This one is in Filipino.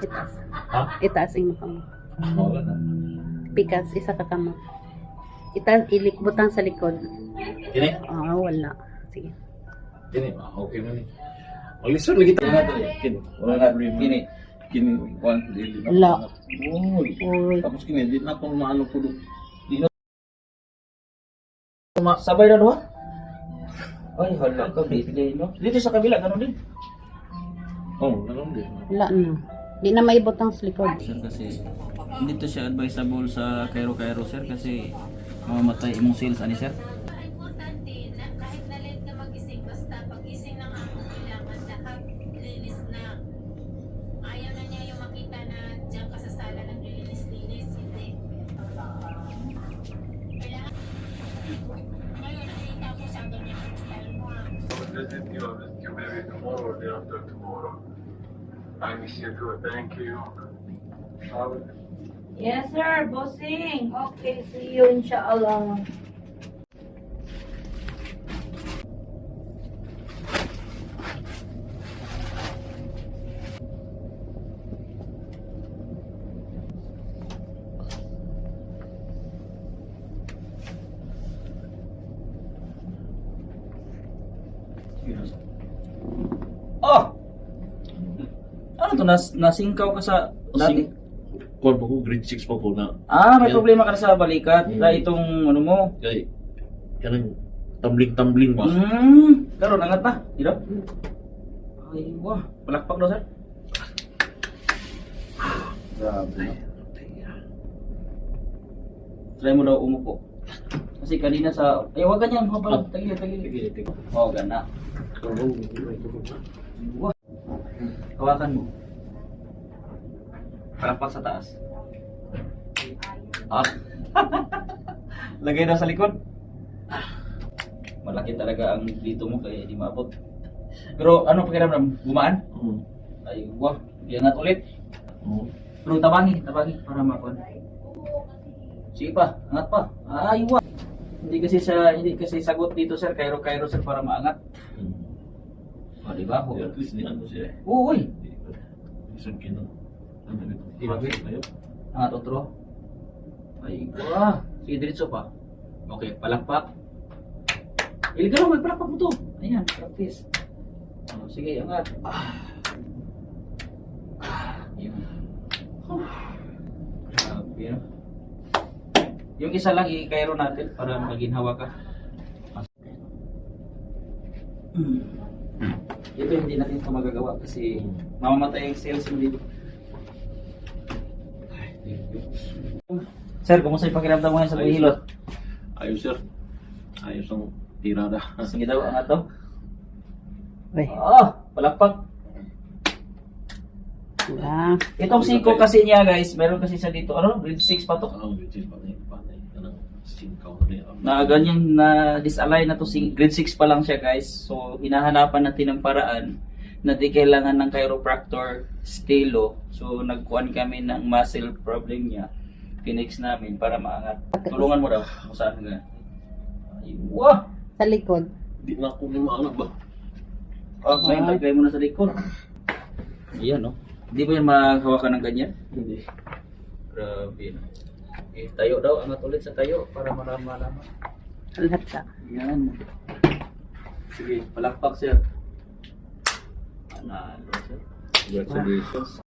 Itaas. Ha? Itaas yung mukha mo. Wala na. Pikas, isa ka kamo. Itaas, butang sa likod. Kini? Wala. Sige. Kini? Okay na ni. Maglisod lagi tayo nga dali. Kini? Wala na. Kini? Kini? One. Wala. Uy. Uy. Tapos kini, di na akong maano ko doon. Di na. Sabay na doon? Ay, hala ka, bigay, no? Dito sa kabila, gano'n din. Oh, ganun din. Wala na. Di na maibot ang sa likod. Sir, kasi hindi to siya advisable sa Cairo, sir, kasi mamamatay imong sales, ani, sir? Importante na kahit na late ka magising, basta pagising ng ako, kailangan lahat linis na. Ayaw na niya yung makita na diyan ka sa sala naglilinis-linis, hindi. Kailangan. Ngayon, nakita ko siya ganyan yung style mo. Visit you maybe tomorrow or day after tomorrow. I miss you too. Thank you. Yes, sir. Bossing. Okay, see you inshallah. Oh! Ano to, nasingkaw ka sa dati? Kuwan pa ko, grade 6 pa ko na. May Yan. problema ka na sa balikat. Hmm. Dahil itong, ano mo, Kaya, kanang tumbling-tumbling ba? Pero nangat na, di ba? Ay, wah, palakpak daw, sir. Grabe, no? Try mo daw umupo. Kasi kanina sa... wag ganyan. Huwag pala. Tagilid. Oo, gana. Wah. Hawakan mo. Palakpak sa taas. Lagay daw sa likod. Malaki talaga ang dito mo kaya hindi maabot. Pero ano pakiramdam? Gumaan? Ay, wah. Iangat ulit. Pero tabangi para makuha. Sige pa, angat pa. Ay, wah. Hindi kasi sagot dito, sir. Cairo, sir, para maangat. O, di ba? At least di ano siya. Oo, uy. Isang kino. Ano Angat otro. Ay, wah. Sige, diretso pa. Okay, palakpak. Iligaw, may palakpak mo to. Ayan, practice. O, sige, angat. Yun. Grabe, no? Yung isa lang i-Cairo natin para maginhawa ka. Ito hindi natin ito magagawa kasi mamamatay ang sales mo dito. Sir, kumusta yung pakiramdam mo ngayon sa pahilot? Ayos sir. Ayos ang tirada. Sige daw, angat daw. Uy. Palakpak. Wala. Itong 5 kasi niya guys, meron kasi siya dito, grade 6 pa to. Ano, grade 6 pa na yung panay. Anong singkaw na niya. Na ganyan na disalign na to, grade 6 pa lang siya guys. So hinahanapan natin ng paraan na di kailangan ng chiropractor stelo. So nagkuhan kami ng muscle problem niya. Pinex namin para maangat. Tulungan mo daw kung saan nga. Ay, wah! Sa likod. Di na ako ni maangat ba? Ngayon lagay mo na sa likod. Ayan, no? Hindi ba yan mahawakan ng ganyan? Hindi. Grabe, no? Okay, tayo daw. Angat ulit sa tayo para malaman. Lahat siya. Yan. Sige, palakpak sir. Ano, sir? Congratulations.